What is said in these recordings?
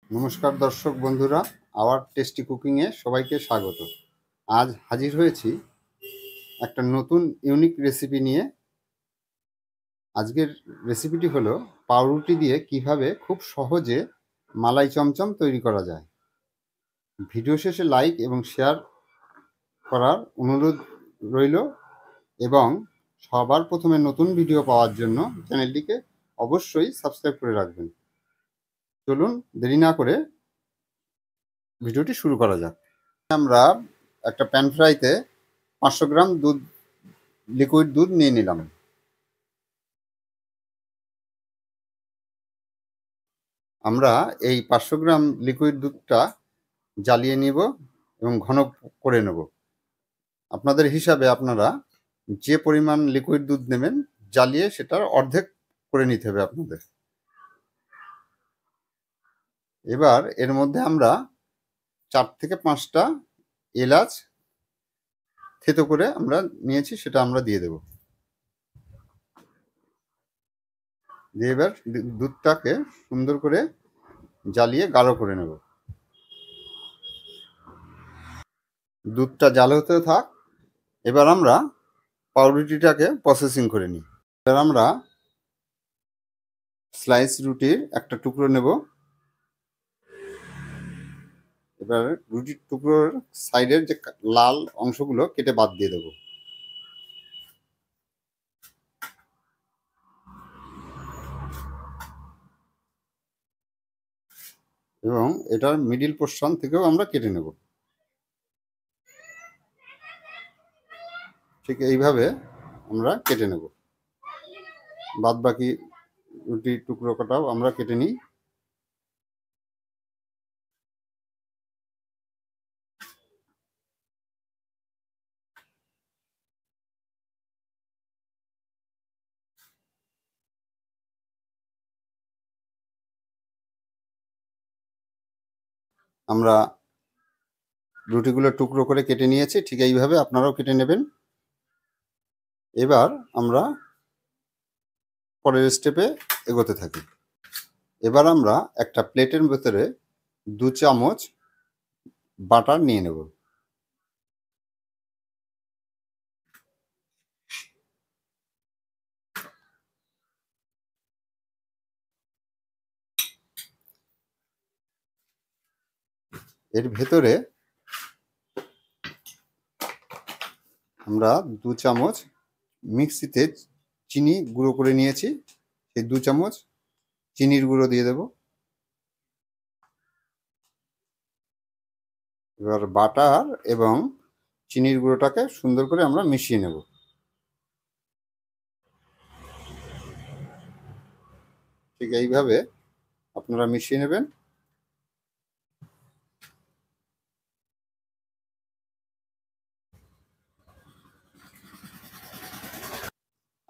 নমস্কার দর্শক বন্ধুরা, আওয়ার টেস্টি কুকিংয়ে সবাইকে স্বাগত। আজ হাজির হয়েছি একটা নতুন ইউনিক রেসিপি নিয়ে। আজকের রেসিপিটি হলো পাউরুটি দিয়ে কিভাবে খুব সহজে মালাই চমচম তৈরি করা যায়। ভিডিও শেষে লাইক এবং শেয়ার করার অনুরোধ রইল এবং সবার প্রথমে নতুন ভিডিও পাওয়ার জন্য চ্যানেলটিকে অবশ্যই সাবস্ক্রাইব করে রাখবেন। চলুন দেরি না করে ভিডিওটি শুরু করা যাক। আমরা একটা প্যান ফ্রাইতে 500 গ্রাম লিকুইড দুধ নিয়ে নিলাম। আমরা এই 500 গ্রাম লিকুইড দুধটা জ্বালিয়ে নিব এবং ঘন করে নেব। আপনাদের হিসাবে আপনারা যে পরিমাণ লিকুইড দুধ নেবেন জ্বালিয়ে সেটার অর্ধেক করে নিতে হবে আপনাদের। এবার এর মধ্যে আমরা 4 থেকে 5টা এলাচ থেতো করে আমরা নিয়েছি, সেটা আমরা দিয়ে দেব। দিয়ে এবার দুধটাকে সুন্দর করে জ্বালিয়ে গাঢ় করে নেব। দুধটা জাল হতে থাক। এবার আমরা পাউরুটিটাকে প্রসেসিং করে নিই। এবার আমরা স্লাইস রুটির একটা টুকরো নেব। এবার রুটির টুকরোর সাইডের যে লাল অংশগুলো কেটে বাদ দিয়ে দেব। এবং এটার মিডিল পোর্শন থেকেও আমরা কেটে নেব। ঠিক এইভাবে আমরা কেটে নেব। বাদ বাকি রুটির টুকরো কটাও আমরা কেটে নিই। আমরা রুটিগুলো টুকরো করে কেটে নিয়েছি, ঠিক এইভাবে আপনারাও কেটে নেবেন। এবার আমরা পরের স্টেপে এগোতে থাকি। এবার আমরা একটা প্লেটের ভেতরে 2 চামচ বাটার নিয়ে নেব। এর ভেতরে আমরা 2 চামচ মিক্সিতে চিনি গুঁড়ো করে নিয়েছি, সেই 2 চামচ চিনির গুঁড়ো দিয়ে দেব। এবার বাটার এবং চিনির গুঁড়োটাকে সুন্দর করে আমরা মিশিয়ে নেব। ঠিক এইভাবে আপনারা মিশিয়ে নেবেন।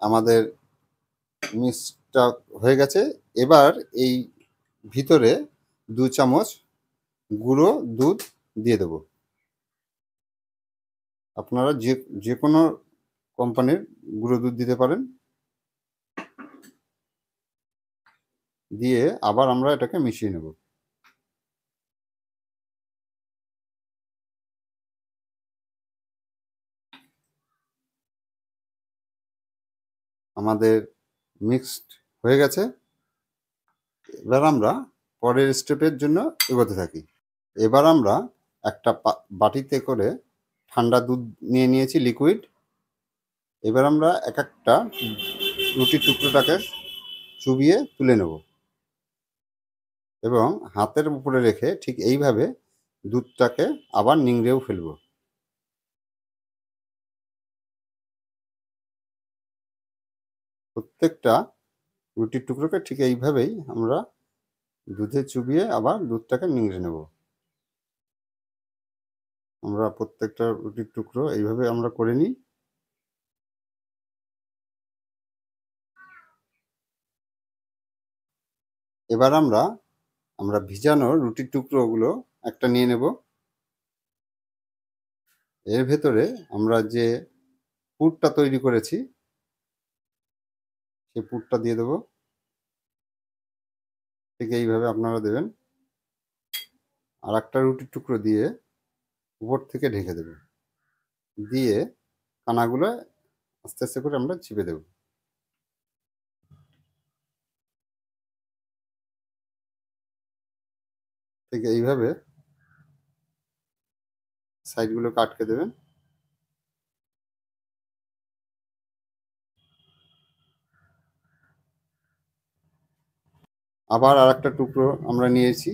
আমাদের মিক্সটা হয়ে গেছে। এবার এই ভিতরে 2 চামচ গুঁড়ো দুধ দিয়ে দেব। আপনারা যে কোনো কোম্পানির গুঁড়ো দুধ দিতে পারেন। দিয়ে আবার আমরা এটাকে মিশিয়ে নেব। আমাদের মিক্সড হয়ে গেছে। এবার আমরা পরের স্টেপের জন্য এগোতে থাকি। এবার আমরা একটা বাটিতে করে ঠান্ডা দুধ নিয়ে নিয়েছি লিকুইড। এবার আমরা এক একটা রুটির টুকরোটাকে চুবিয়ে তুলে নেব এবং হাতের উপরে রেখে ঠিক এইভাবে দুধটাকে আবার নিংড়েও ফেলব। প্রত্যেকটা রুটির টুকরোকে ঠিক এইভাবেই আমরা দুধে চুবিয়ে আবার দুধটাকে নিংড়ে নেব। আমরা প্রত্যেকটা রুটির টুকরো এইভাবে আমরা করে নিই। এবার আমরা ভিজানো রুটির টুকরোগুলো একটা নিয়ে নেব। এর ভেতরে আমরা যে পুরটা তৈরি করেছি সেই পুরটা দিয়ে দেব। ঠিক এইভাবে আপনারা দেবেন। আর একটা রুটির টুকরো দিয়ে উপর থেকে ঢেকে দেব, দিয়ে কানাগুলো আস্তে আস্তে করে আমরা চিপে দেব। ঠিক এইভাবে সাইডগুলোকে আটকে দেবেন। আবার আর একটা টুকরো আমরা নিয়েছি,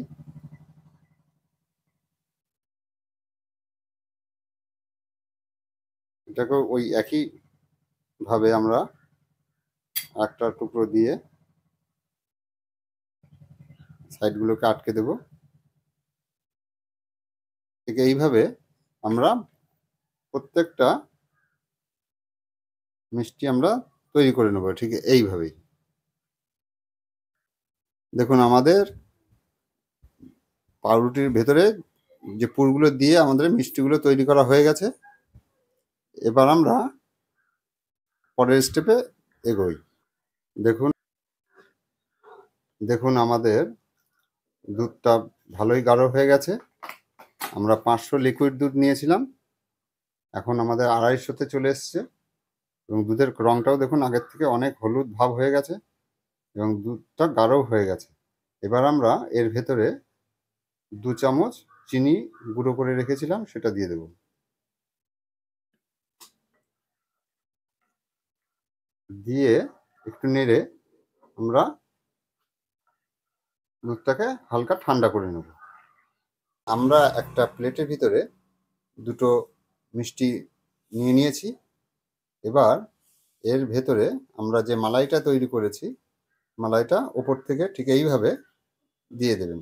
এটাকেও ওই একই ভাবে আমরা একটা টুকরো দিয়ে সাইডগুলোকে আটকে দেব। ঠিক এইভাবে আমরা প্রত্যেকটা মিষ্টি আমরা তৈরি করে নেব, ঠিক এইভাবেই। দেখুন আমাদের পাউরুটির ভেতরে যে পুরগুলো দিয়ে আমাদের মিষ্টিগুলো তৈরি করা হয়ে গেছে। এবার আমরা পরের স্টেপে এগোই। দেখুন দেখুন আমাদের দুধটা ভালোই গাঢ় হয়ে গেছে। আমরা 500 লিকুইড দুধ নিয়েছিলাম, এখন আমাদের 250-তে চলে এসছে। এবং দুধের রঙটাও দেখুন আগের থেকে অনেক হলুদ ভাব হয়ে গেছে এবং দুধটা গাঢ় হয়ে গেছে। এবার আমরা এর ভেতরে 2 চামচ চিনি গুঁড়ো করে রেখেছিলাম সেটা দিয়ে দেব। দিয়ে একটু নেড়ে আমরা দুধটাকে হালকা ঠান্ডা করে নেব। আমরা একটা প্লেটের ভিতরে দুটো মিষ্টি নিয়ে নিয়েছি। এবার এর ভেতরে আমরা যে মালাইটা তৈরি করেছি, মালাইটা ওপর থেকে ঠিক এইভাবে দিয়ে দেবেন।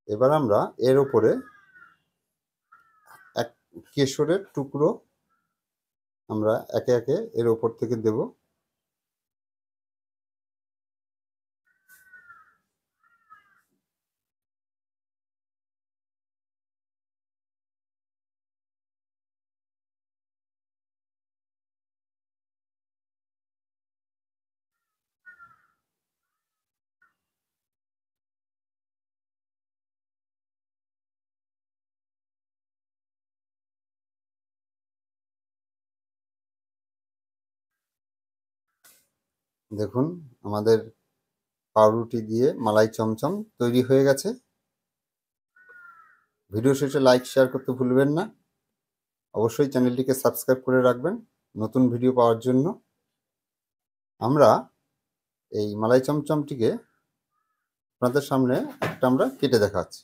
এবার আমরা এর ওপরে এক কেশরের টুকরো আমরা একে একে এর ওপর থেকে দেব। দেখুন আমাদের পাউরুটি দিয়ে মালাই চমচম তৈরি হয়ে গেছে। ভিডিও শেষে লাইক শেয়ার করতে ভুলবেন না। অবশ্যই চ্যানেলটিকে সাবস্ক্রাইব করে রাখবেন নতুন ভিডিও পাওয়ার জন্য। আমরা এই মালাই চমচমটিকে আপনাদের সামনে একটা আমরা কেটে দেখাচ্ছি।